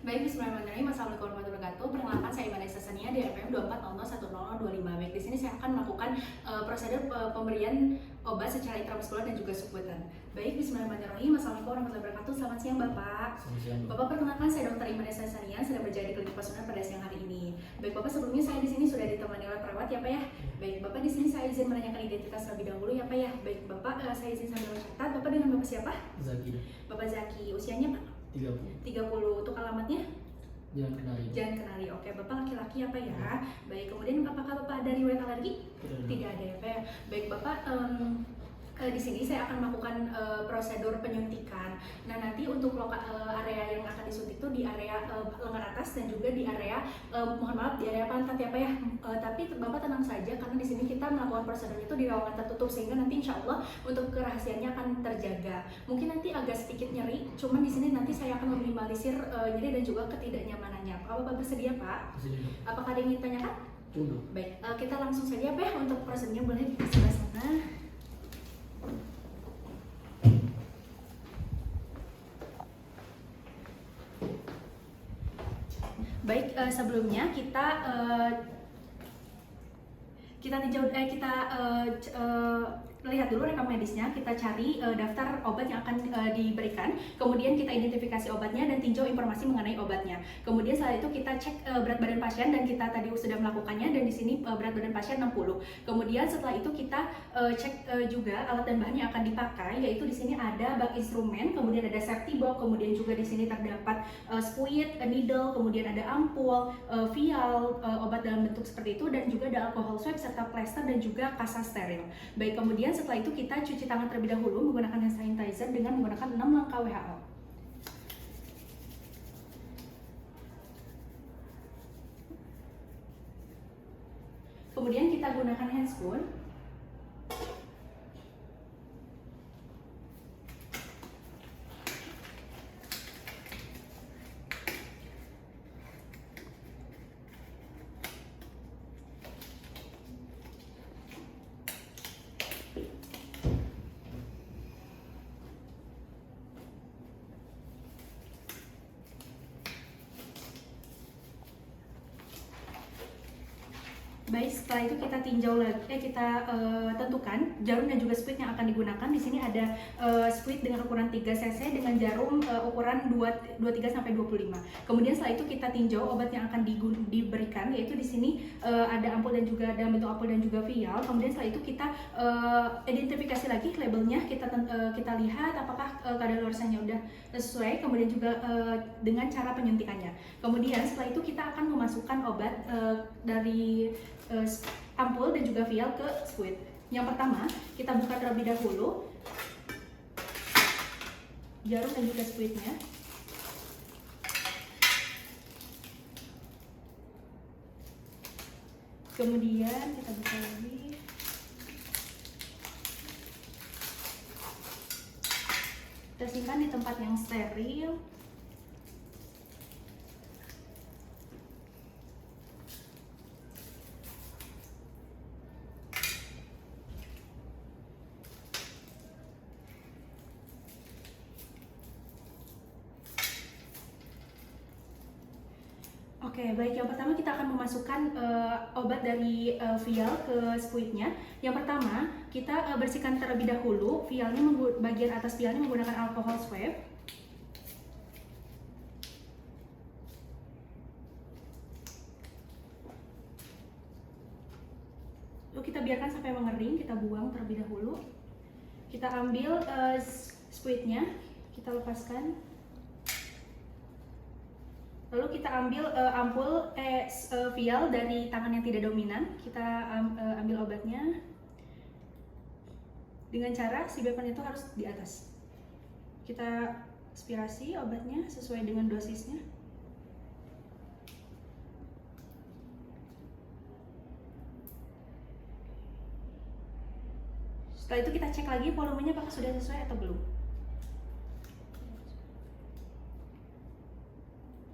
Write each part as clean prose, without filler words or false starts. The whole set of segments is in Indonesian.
Baik, bismillahirrahmanirrahim. Assalamualaikum warahmatullahi wabarakatuh. Perkenalkan, saya Vanessa Sania di RPM 24001025. Baik, di sini saya akan melakukan prosedur pemberian obat secara intramuskuler dan juga subkutan. Baik, bismillahirrahmanirrahim. Assalamualaikum warahmatullahi wabarakatuh. Selamat siang, Bapak. Selamat siang, Bapak, perkenalkan, saya Dr. Vanessa Sania, sedang berjaga di klinik Pasuruan pada siang hari ini. Baik, Bapak, sebelumnya saya di sini sudah ditemani oleh perawat ya, Pak ya. Baik, Bapak, di sini saya izin menanyakan identitas terlebih dahulu ya, Pak ya. Baik, Bapak, saya izin sambil mencatat. Bapak dengan Bapak siapa? Zaki. Bapak Zaki. Usianya, Pak? 30. Untuk alamatnya? Jangan kenali. Jangan kenali. Oke, Bapak laki-laki apa ya? Baik, kemudian apakah Bapak ada riwayat alergi? Tidak ada ya, Pak ya. Baik, Bapak, di sini saya akan melakukan prosedur penyuntikan. Nah, nanti untuk area yang akan disuntik itu di area lengan atas dan juga di area mohon maaf di area pantat ya, Pak ya. Tapi Bapak tenang saja karena di sini kita melakukan prosedur itu di ruangan tertutup sehingga nanti insya Allah untuk kerahasiaannya akan terjaga. Mungkin nanti agak sedikit nyeri, cuman di sini nanti saya akan meminimalisir nyeri dan juga ketidaknyamanannya. Apakah Bapak bersedia, Pak? Bersedia. Apakah ada yang ingin ditanyakan? Tunggu. Baik, kita langsung saja, Pak ya, untuk prosedurnya. Boleh di sebelah sana. Baik, sebelumnya kita lihat dulu rekam medisnya, kita cari daftar obat yang akan diberikan, kemudian kita identifikasi obatnya dan tinjau informasi mengenai obatnya. Kemudian setelah itu kita cek berat badan pasien dan kita tadi sudah melakukannya dan di sini berat badan pasien 60. Kemudian setelah itu kita cek juga alat dan bahan yang akan dipakai, yaitu di sini ada bak instrumen, kemudian ada safety box, kemudian juga di sini terdapat squid, needle, kemudian ada ampul, vial, obat dalam bentuk seperti itu dan juga ada alcohol swab serta plester dan juga kasa steril. Baik, kemudian setelah itu kita cuci tangan terlebih dahulu menggunakan hand sanitizer dengan menggunakan 6 langkah WHO. Kemudian kita gunakan hand spoon. Baik, setelah itu kita tinjau lagi, kita tentukan jarum dan juga squid yang akan digunakan. Di sini ada squid dengan ukuran 3 cc dengan jarum ukuran 23 sampai 25. Kemudian setelah itu kita tinjau obat yang akan diberikan, yaitu di sini ada ampul dan juga dalam bentuk ampul dan juga vial. Kemudian setelah itu kita identifikasi lagi labelnya, kita lihat apakah kadaluarsanya udah sesuai, kemudian juga dengan cara penyuntikannya. Kemudian setelah itu kita akan memasukkan obat dari ampul dan juga vial ke squid. Yang pertama, kita buka terlebih dahulu jarum dan juga squidnya. Kemudian kita buka lagi. Kita simpan di tempat yang steril. Oke, baik. Yang pertama kita akan memasukkan obat dari vial ke squidnya. Yang pertama, kita bersihkan terlebih dahulu vialnya, bagian atas vialnya menggunakan alcohol swab. Lalu kita biarkan sampai mengering, kita buang terlebih dahulu. Kita ambil squidnya, kita lepaskan. Lalu kita ambil vial dari tangan yang tidak dominan. Kita ambil obatnya dengan cara si bepan itu harus di atas. Kita aspirasi obatnya sesuai dengan dosisnya. Setelah itu kita cek lagi volumenya apakah sudah sesuai atau belum.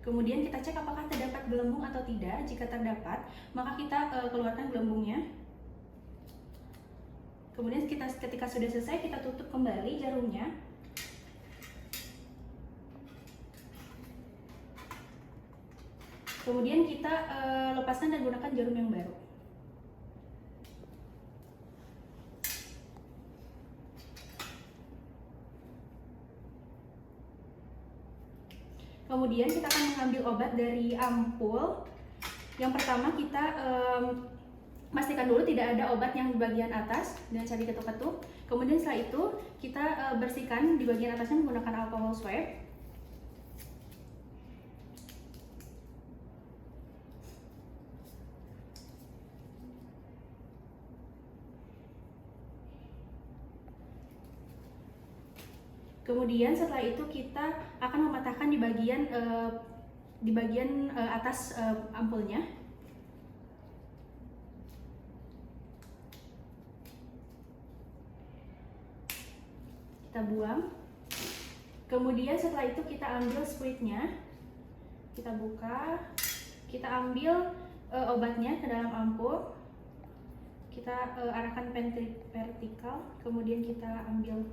Kemudian kita cek apakah terdapat gelembung atau tidak. Jika terdapat, maka kita keluarkan gelembungnya. Kemudian ketika sudah selesai, kita tutup kembali jarumnya. Kemudian kita lepaskan dan gunakan jarum yang baru. Kemudian kita akan mengambil obat dari ampul. Yang pertama kita pastikan dulu tidak ada obat yang di bagian atas dengan cara diketuk-ketuk. Kemudian setelah itu kita bersihkan di bagian atasnya menggunakan alcohol swab. Kemudian setelah itu kita akan mematahkan di bagian atas ampulnya. Kita buang. Kemudian setelah itu kita ambil squidnya, kita buka, kita ambil obatnya ke dalam ampul, kita arahkan vertikal, kemudian kita ambil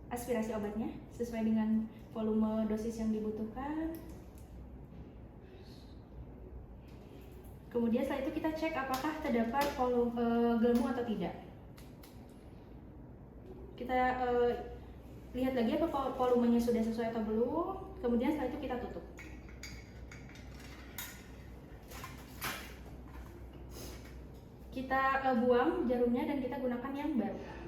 aspirasi obatnya sesuai dengan volume dosis yang dibutuhkan. Kemudian setelah itu kita cek apakah terdapat gelembung atau tidak. Kita lihat lagi apa volumenya sudah sesuai atau belum. Kemudian setelah itu kita tutup. Kita buang jarumnya dan kita gunakan yang baru.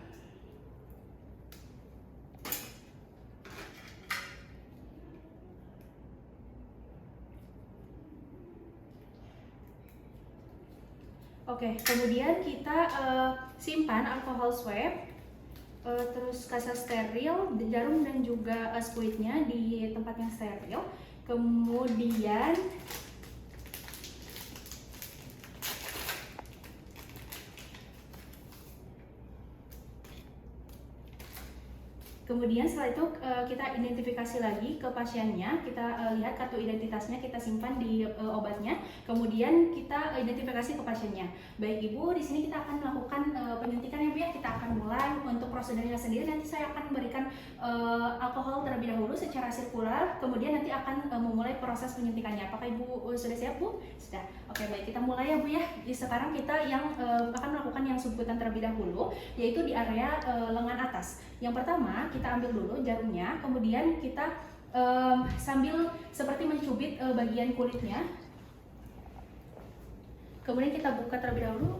Oke, kemudian kita simpan alcohol swab, terus kaca steril, jarum dan juga squidnya di tempat yang steril. Kemudian setelah itu kita identifikasi lagi ke pasiennya, kita lihat kartu identitasnya, kita simpan di obatnya, kemudian kita identifikasi ke pasiennya. Baik Ibu, di sini kita akan melakukan penyuntikan ya Bu ya. Kita akan mulai untuk prosedurnya sendiri. Nanti saya akan memberikan alkohol terlebih dahulu secara sirkular, kemudian nanti akan memulai proses penyuntikannya. Apakah Ibu sudah siap Bu? Sudah. Oke, baik, kita mulai ya Bu ya. Sekarang kita yang akan melakukan yang suntikan terlebih dahulu, yaitu di area lengan atas. Yang pertama kita ambil dulu jarumnya, kemudian kita sambil seperti mencubit bagian kulitnya, kemudian kita buka terlebih dahulu.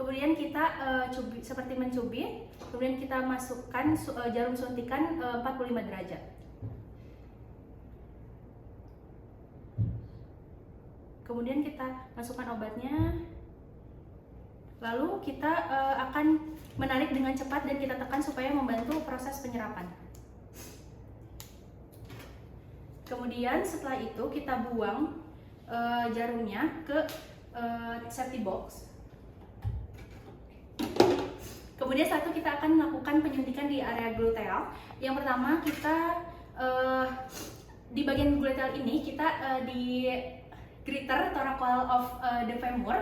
Kemudian kita seperti mencubit, kemudian kita masukkan jarum suntikan 45 derajat. Kemudian kita masukkan obatnya, lalu kita akan menarik dengan cepat dan kita tekan supaya membantu proses penyerapan. Kemudian setelah itu kita buang jarumnya ke safety box. Kemudian setelah itu kita akan melakukan penyuntikan di area gluteal. Yang pertama kita di bagian gluteal ini kita di greater thoracal of the femur.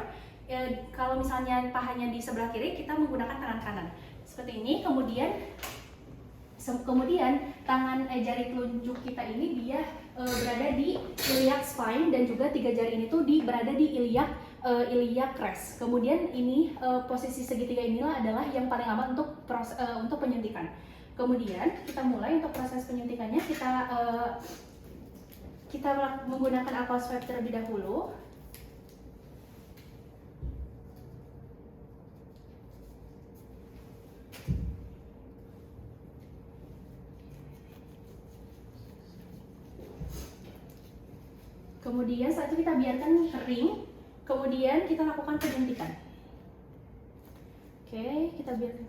Kalau misalnya pahanya di sebelah kiri, kita menggunakan tangan kanan seperti ini. Kemudian tangan jari telunjuk kita ini dia berada di iliac spine, dan juga 3 jari ini tuh berada di iliac crest. Kemudian ini posisi segitiga inilah adalah yang paling aman untuk penyuntikan. Kemudian kita mulai untuk proses penyuntikannya. Kita menggunakan alcohol swab terlebih dahulu. Kemudian saat itu kita biarkan kering, kemudian kita lakukan penyuntikan. Oke, kita biarkan.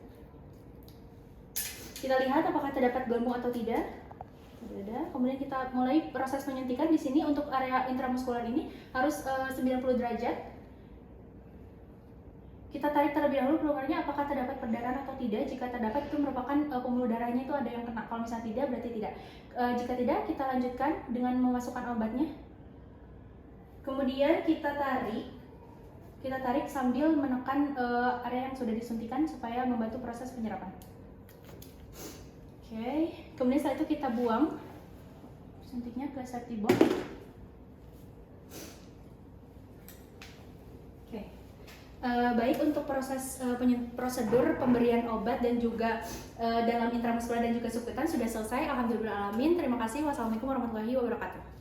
Kita lihat apakah terdapat gelembung atau tidak. Tidak ada. Kemudian kita mulai proses penyuntikan. Di sini untuk area intramuskular ini harus 90 derajat. Kita tarik terlebih dahulu pembuluh apakah terdapat perdarahan atau tidak. Jika terdapat itu merupakan pembuluh darahnya itu ada yang kena. Kalau misalnya tidak berarti tidak. Jika tidak kita lanjutkan dengan memasukkan obatnya. Kemudian kita tarik sambil menekan area yang sudah disuntikan supaya membantu proses penyerapan. Oke, kemudian setelah itu kita buang suntiknya ke safety box. Baik, untuk prosedur pemberian obat dan juga dalam intramuskuler dan juga subkutan sudah selesai. Alhamdulillah alamin. Terima kasih. Wassalamualaikum warahmatullahi wabarakatuh.